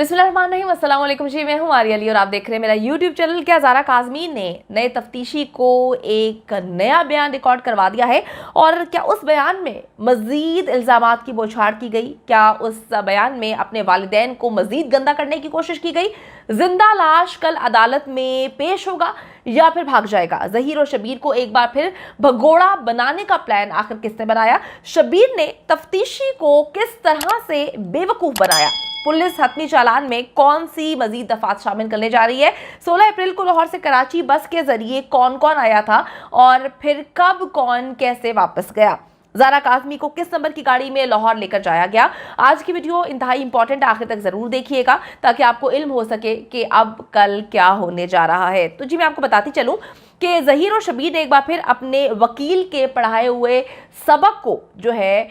बिस्मिल्लाहिर्रहमानिर्रहीम, अस्सलाम वालेकुम जी। मैं हूँ आर्या अली और आप देख रहे हैं मेरा यूट्यूब चैनल। क्या ज़ारा काज़मी ने नए तफ्तीशी को एक नया बयान रिकॉर्ड करवा दिया है? और क्या उस बयान में मज़ीद इल्ज़ामात की बौछार की गई? क्या उस बयान में अपने वालिदैन को मज़ीद गंदा करने की कोशिश की गई? जिंदा लाश कल अदालत में पेश होगा या फिर भाग जाएगा? ज़हीर और शबीर को एक बार फिर भगोड़ा बनाने का प्लान आखिर किसने बनाया? शबीर ने तफ्तीशी को किस तरह से बेवकूफ़ बनाया? पुलिस हतमी चालान में कौन सी मजीद दफात शामिल करने जा रही है? 16 अप्रैल को लाहौर से कराची बस के जरिए कौन कौन आया था और फिर कब कौन कैसे वापस गया? ज़ारा काज़मी को किस नंबर की गाड़ी में लाहौर लेकर जाया गया? आज की वीडियो इंतहाई इंपॉर्टेंट, आखिर तक जरूर देखिएगा ताकि आपको इल्म हो सके कि अब कल क्या होने जा रहा है। तो जी मैं आपको बताती चलूं कि ज़हीर और शबीर ने एक बार फिर अपने वकील के पढ़ाए हुए सबक को जो है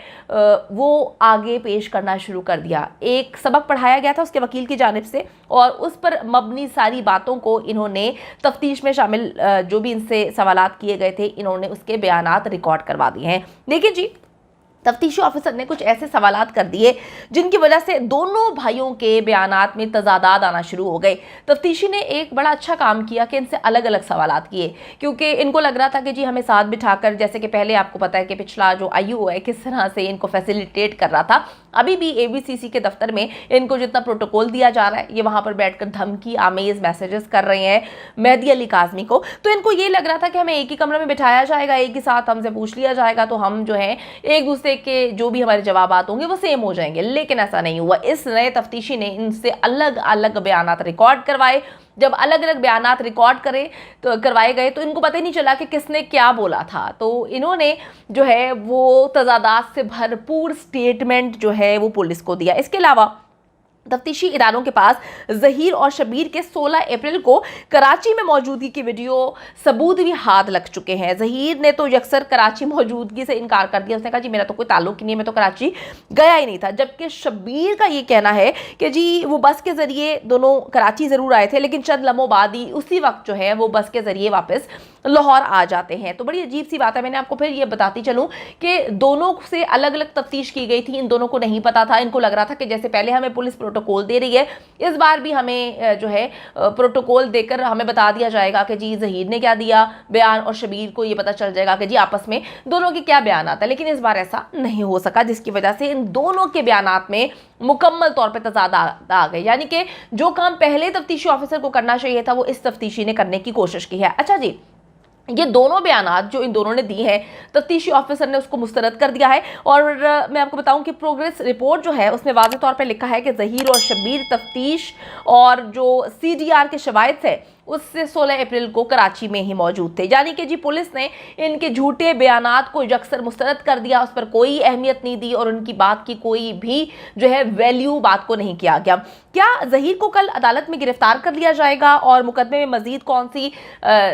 वो आगे पेश करना शुरू कर दिया। एक सबक पढ़ाया गया था उसके वकील की जानिब से और उस पर मबनी सारी बातों को इन्होंने तफ्तीश में शामिल जो भी इनसे सवालात किए गए थे इन्होंने उसके बयानात रिकॉर्ड करवा दिए हैं। देखिए जी, तफ्तीशी ऑफिसर ने कुछ ऐसे सवालात कर दिए जिनकी वजह से दोनों भाइयों के बयानात में तजादाद आना शुरू हो गए। तफ्तीशी ने एक बड़ा अच्छा काम किया कि इनसे अलग अलग सवालात किए, क्योंकि इनको लग रहा था कि जी हमें साथ बिठाकर, जैसे कि पहले आपको पता है कि पिछला जो आईयू है किस तरह से इनको फैसिलिटेट कर रहा था, अभी भी एबीसीसी के दफ्तर में इनको जितना प्रोटोकॉल दिया जा रहा है ये वहां पर बैठकर धमकी आमेज मैसेजेस कर रहे हैं मेहदी अली काज़मी को। तो इनको ये लग रहा था कि हमें एक ही कमरे में बिठाया जाएगा, एक ही साथ हमसे पूछ लिया जाएगा, तो हम जो है एक दूसरे के जो भी हमारे जवाबात होंगे वो सेम हो जाएंगे। लेकिन ऐसा नहीं हुआ। इस नए तफ्तीशी ने इनसे अलग अलग बयानात रिकॉर्ड करवाए। जब अलग अलग बयानात रिकॉर्ड करवाए गए तो इनको पता ही नहीं चला कि किसने क्या बोला था। तो इन्होंने जो है वो तजादात से भरपूर स्टेटमेंट जो है वो पुलिस को दिया। इसके अलावा तफ्तीशी इदारों के पास ज़हीर और शबीर के 16 अप्रैल को कराची में मौजूदगी की वीडियो सबूत भी हाथ लग चुके हैं। ज़हीर ने तो यकसर कराची मौजूदगी से इनकार कर दिया। उसने कहा जी मेरा तो कोई ताल्लुक ही नहीं है, मैं तो कराची गया ही नहीं था। जबकि शबीर का ये कहना है कि जी वो बस के ज़रिए दोनों कराची ज़रूर आए थे, लेकिन चंद लम्हों बाद ही उसी वक्त जो है वो बस के ज़रिए वापस लाहौर आ जाते हैं। तो बड़ी अजीब सी बात है। मैंने आपको फिर ये बताती चलूँ कि दोनों से अलग अलग तफ्तीश की गई थी। इन दोनों को नहीं पता था। इनको लग रहा था कि जैसे पहले हमें पुलिस प्रोटोकॉल दे रही है, इस बार भी हमें जो है प्रोटोकॉल देकर हमें बता दिया जाएगा कि जी ज़हीर ने क्या दिया बयान और शबीर को ये पता चल जाएगा कि जी आपस में दोनों के क्या बयान आता है। लेकिन इस बार ऐसा नहीं हो सका, जिसकी वजह से इन दोनों के बयानात में मुकम्मल तौर पर तजाद आ गए। यानी कि जो काम पहले तफ्तीशी ऑफिसर को करना चाहिए था वो इस तफ्तीशी ने करने की कोशिश की है। अच्छा जी, ये दोनों बयानात जो इन दोनों ने दी हैं तफ्तीशी ऑफिसर ने उसको मुस्तरद कर दिया है। और मैं आपको बताऊं कि प्रोग्रेस रिपोर्ट जो है उसमें वाज़ेह तौर पे लिखा है कि ज़हीर और शबीर तफ्तीश और जो सीडीआर के शवाहिद थे उससे 16 अप्रैल को कराची में ही मौजूद थे। यानी कि जी पुलिस ने इनके झूठे बयानात को यकसर मुस्तरद कर दिया, उस पर कोई अहमियत नहीं दी और उनकी बात की कोई भी जो है वैल्यू बात को नहीं किया गया। क्या ज़हीर को कल अदालत में गिरफ्तार कर लिया जाएगा और मुकदमे में मजीद कौन सी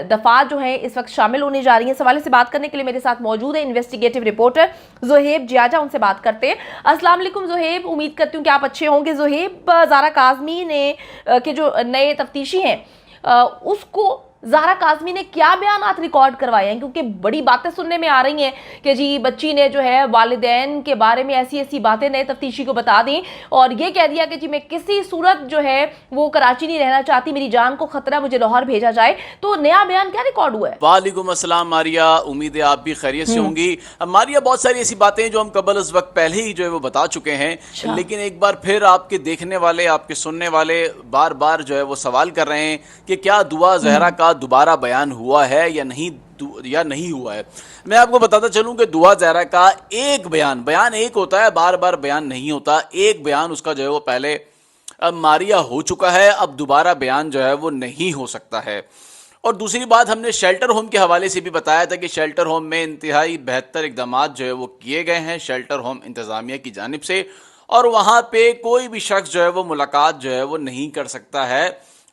दफात जो है इस वक्त शामिल होने जा रही है? सवाल से बात करने के लिए मेरे साथ मौजूद है इन्वेस्टिगेटिव रिपोर्टर ज़ोहेब जियाजा। उनसे बात करते हैं। अस्सलाम वालेकुम ज़ोहेब, उम्मीद करती हूँ कि आप अच्छे होंगे। ज़ोहेब, ज़ारा काज़मी ने के जो नए तफ्तीशी हैं उसको ज़ारा काज़मी ने क्या बयानात रिकॉर्ड करवाए हैं? क्योंकि बड़ी बातें सुनने में आ रही हैं कि जी बच्ची ने जो है वालिदैन के बारे में ऐसी ऐसी बातें नए तफ्तीशी को बता दी और ये कह दिया कि जी मैं किसी सूरत जो है वो कराची नहीं रहना चाहती, मेरी जान को खतरा, मुझे लाहौर भेजा जाए। तो नया बयान क्या रिकॉर्ड हुआ है? वालेकुम अस्सलाम मारिया, उम्मीद है आप भी खैरियत से होंगी। मारिया, बहुत सारी ऐसी बातें जो हम कबल उस वक्त पहले ही जो है वो बता चुके हैं, लेकिन एक बार फिर आपके देखने वाले, आपके सुनने वाले बार बार जो है वो सवाल कर रहे हैं कि क्या दुआ ज़हरा का दोबारा बयान हुआ है या नहीं हुआ है। मैं आपको बताता चलूं कि दुआ ज़हरा का एक बयान एक होता है, बार बार बयान नहीं होता। एक बयान उसका जो है वो पहले मारिया हो चुका है, अब दोबारा बयान जो है वो नहीं हो सकता है। और दूसरी बात, हमने शेल्टर होम के हवाले से भी बताया था कि शेल्टर होम में इंतहाई बेहतर इकदाम जो है वो किए गए हैं शेल्टर होम इंतज़ामिया की जानिब से, और वहाँ पे कोई भी शख्स जो है वो मुलाकात जो है वो नहीं कर सकता है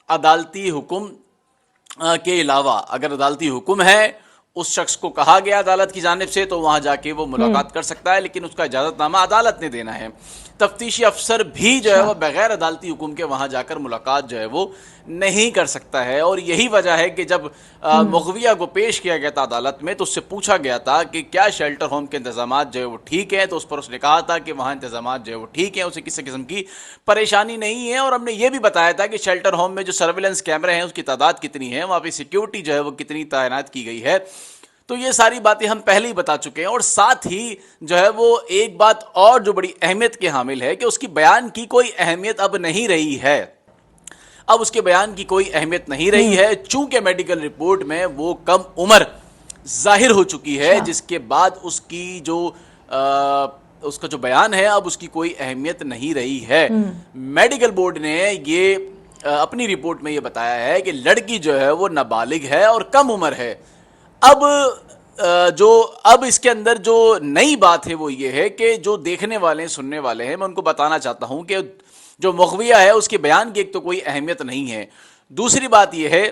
अदालती हुक्म के अलावा। अगर अदालती हुक्म है, उस शख्स को कहा गया अदालत की जानिब से, तो वहां जाके वो मुलाकात कर सकता है, लेकिन उसका इजाजतनामा अदालत ने देना है। तफ्तीशी अफसर भी जो है वो बगैर अदालती हुक्म के वहां जाकर मुलाकात जो है वो नहीं कर सकता है। और यही वजह है कि जब मुगविया को पेश किया गया था अदालत में तो उससे पूछा गया था कि क्या शेल्टर होम के इंतजाम जो है वो ठीक है, तो उस पर उसने कहा था कि वहाँ इंतजाम जो है वो ठीक है, उसे किसी किस्म की परेशानी नहीं है। और हमने ये भी बताया था कि शेल्टर होम में जो सर्विलेंस कैमरे हैं उसकी तादाद कितनी है, वहाँ पर सिक्योरिटी जो है वो कितनी तैनात की गई है। तो ये सारी बातें हम पहले ही बता चुके हैं। और साथ ही जो है वो एक बात और जो बड़ी अहमियत के हामिल है कि उसकी बयान की कोई अहमियत अब नहीं रही है। अब उसके बयान की कोई अहमियत नहीं रही है, चूंकि मेडिकल रिपोर्ट में वो कम उम्र जाहिर हो चुकी है, जिसके बाद उसकी जो उसका जो बयान है अब उसकी कोई अहमियत नहीं रही है। मेडिकल बोर्ड ने ये अपनी रिपोर्ट में ये बताया है कि लड़की जो है वो नाबालिग है और कम उम्र है। अब इसके अंदर जो नई बात है वो ये है कि जो देखने वाले सुनने वाले हैं, मैं उनको बताना चाहता हूं कि जो मुखबिया है उसके बयान की एक तो कोई अहमियत नहीं है। दूसरी बात यह है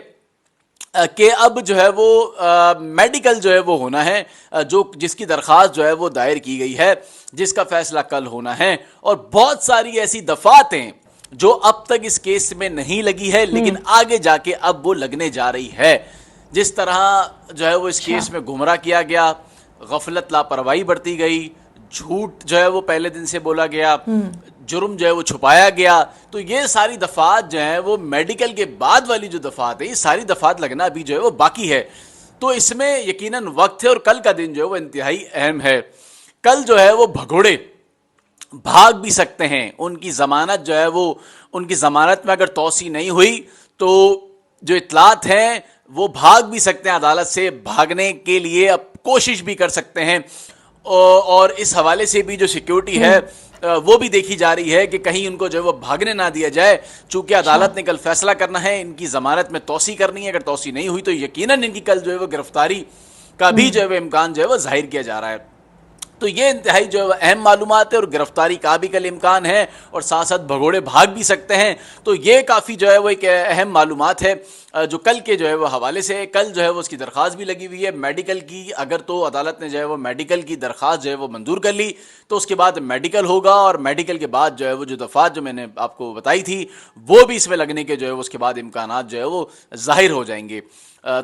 कि अब जो है वो मेडिकल जो है वो होना है, जो जिसकी दरख्वास्त जो है वो दायर की गई है, जिसका फैसला कल होना है। और बहुत सारी ऐसी दफात हैं जो अब तक इस केस में नहीं लगी है लेकिन आगे जाके अब वो लगने जा रही है। जिस तरह जो है वो इस केस में गुमराह किया गया, गफलत लापरवाही बरती गई, झूठ जो है वो पहले दिन से बोला गया, जुर्म जो है वो छुपाया गया, तो ये सारी दफात जो है वो मेडिकल के बाद वाली जो दफात है, ये सारी दफात लगना अभी जो है वो बाकी है। तो इसमें यकीनन वक्त है और कल का दिन जो है वो इंतहाई अहम है। कल जो है वो भगोड़े भाग भी सकते हैं, उनकी जमानत जो है वो, उनकी जमानत में अगर तौसी नहीं हुई तो जो इतलात हैं वो भाग भी सकते हैं अदालत से, भागने के लिए अब कोशिश भी कर सकते हैं। और इस हवाले से भी जो सिक्योरिटी है वो भी देखी जा रही है कि कहीं उनको जो है वो भागने ना दिया जाए, चूंकि अदालत ने कल फैसला करना है, इनकी जमानत में तौसी करनी है। अगर तौसी नहीं हुई तो यकीनन इनकी कल जो है वो गिरफ्तारी का भी जो है वो इम्कान जो है वो जाहिर किया जा रहा है। तो ये इंतहाई जो है अहम मालूमात है और गिरफ्तारी का भी कल इम्कान है और साथ साथ भगोड़े भाग भी सकते हैं। तो ये काफ़ी जो है वो एक अहम मालूमात है जो कल के जो है वो हवाले से। कल जो है वो उसकी दरख्वास्त भी लगी हुई है मेडिकल की। अगर तो अदालत ने जो है वो मेडिकल की दरख्वास्त जो है वो मंजूर कर ली तो उसके बाद मेडिकल होगा और मेडिकल के बाद जो है वो जो दफात जो मैंने आपको बताई थी वो भी इसमें लगने के जो है वो उसके बाद इम्कानात जो है वो जाहिर हो जाएंगे।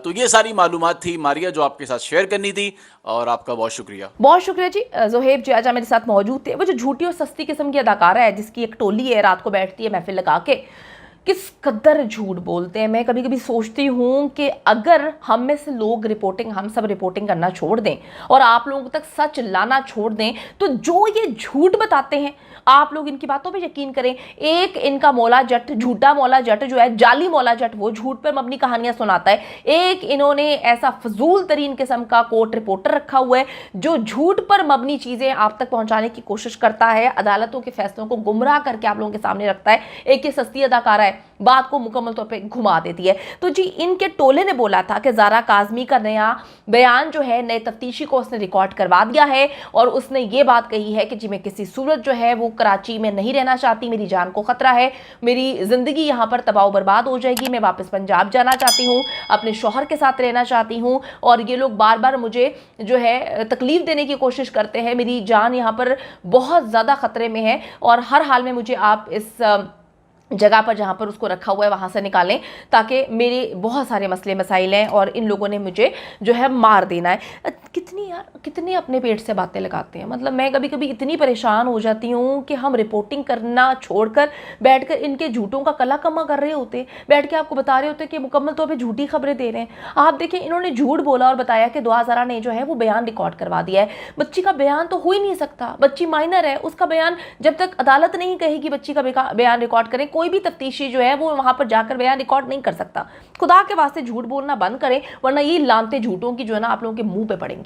तो ये सारी मालूमात थी मारिया जो आपके साथ शेयर करनी थी और आपका बहुत शुक्रिया। बहुत शुक्रिया जी। ज़ोहेब जी आज मेरे साथ मौजूद थे। वो जो झूठी और सस्ती किस्म की अदाकारा है जिसकी एक टोली है, रात को बैठती है महफिल लगा के, किस कदर झूठ बोलते हैं। मैं कभी कभी सोचती हूँ कि अगर हम में से लोग हम सब रिपोर्टिंग करना छोड़ दें और आप लोगों तक सच लाना छोड़ दें तो जो ये झूठ बताते हैं आप लोग इनकी बातों पे यकीन करें। एक इनका मौला जट, झूठा मौला जट जो है, जाली मौला जट, वो झूठ पर मबनी कहानियां सुनाता है। एक इन्होंने ऐसा फजूल तरीन किस्म का कोर्ट रिपोर्टर रखा हुआ है जो झूठ पर मबनी चीजें आप तक पहुंचाने की कोशिश करता है, अदालतों के फैसलों को गुमराह करके आप लोगों के सामने रखता है। एक ये सस्ती अदाकारा है, बात को मुकम्मल तौर पे घुमा देती है। तो जी इनके टोले ने बोला था कि ज़ारा काज़मी का नया बयान जो है नए तफ्तीशी को उसने रिकॉर्ड करवा दिया है और उसने ये बात कही है कि जी मैं किसी सूरत जो है वो कराची में नहीं रहना चाहती, मेरी जान को खतरा है, मेरी ज़िंदगी यहाँ पर तबाह बर्बाद हो जाएगी, मैं वापस पंजाब जाना चाहती हूँ, अपने शौहर के साथ रहना चाहती हूँ और ये लोग बार बार मुझे जो है तकलीफ देने की कोशिश करते हैं, मेरी जान यहाँ पर बहुत ज़्यादा ख़तरे में है और हर हाल में मुझे आप इस जगह पर जहाँ पर उसको रखा हुआ है वहाँ से निकालें ताकि मेरे बहुत सारे मसले मसाइल हैं और इन लोगों ने मुझे जो है मार देना है। कितनी अपने पेट से बातें लगाते हैं। मतलब मैं कभी कभी इतनी परेशान हो जाती हूँ कि हम रिपोर्टिंग करना छोड़कर बैठकर इनके झूठों का कला कमा कर रहे होते, बैठ के आपको बता रहे होते कि मुकम्मल तौर पे झूठी खबरें दे रहे हैं। आप देखें इन्होंने झूठ बोला और बताया कि दुआ ज़रा ने जो है वो बयान रिकॉर्ड करवा दिया है। बच्ची का बयान तो हो ही नहीं सकता, बच्ची माइनर है, उसका बयान जब तक अदालत नहीं कहेगी बच्ची का बयान रिकॉर्ड करें, कोई भी तफ्तीशी जो है वो वहां पर जाकर बयान रिकॉर्ड नहीं कर सकता। खुदा के वास्ते झूठ बोलना बंद करें वरना ये लानते झूठों की जो है ना आप लोगों के मुंह पे पड़ेंगी।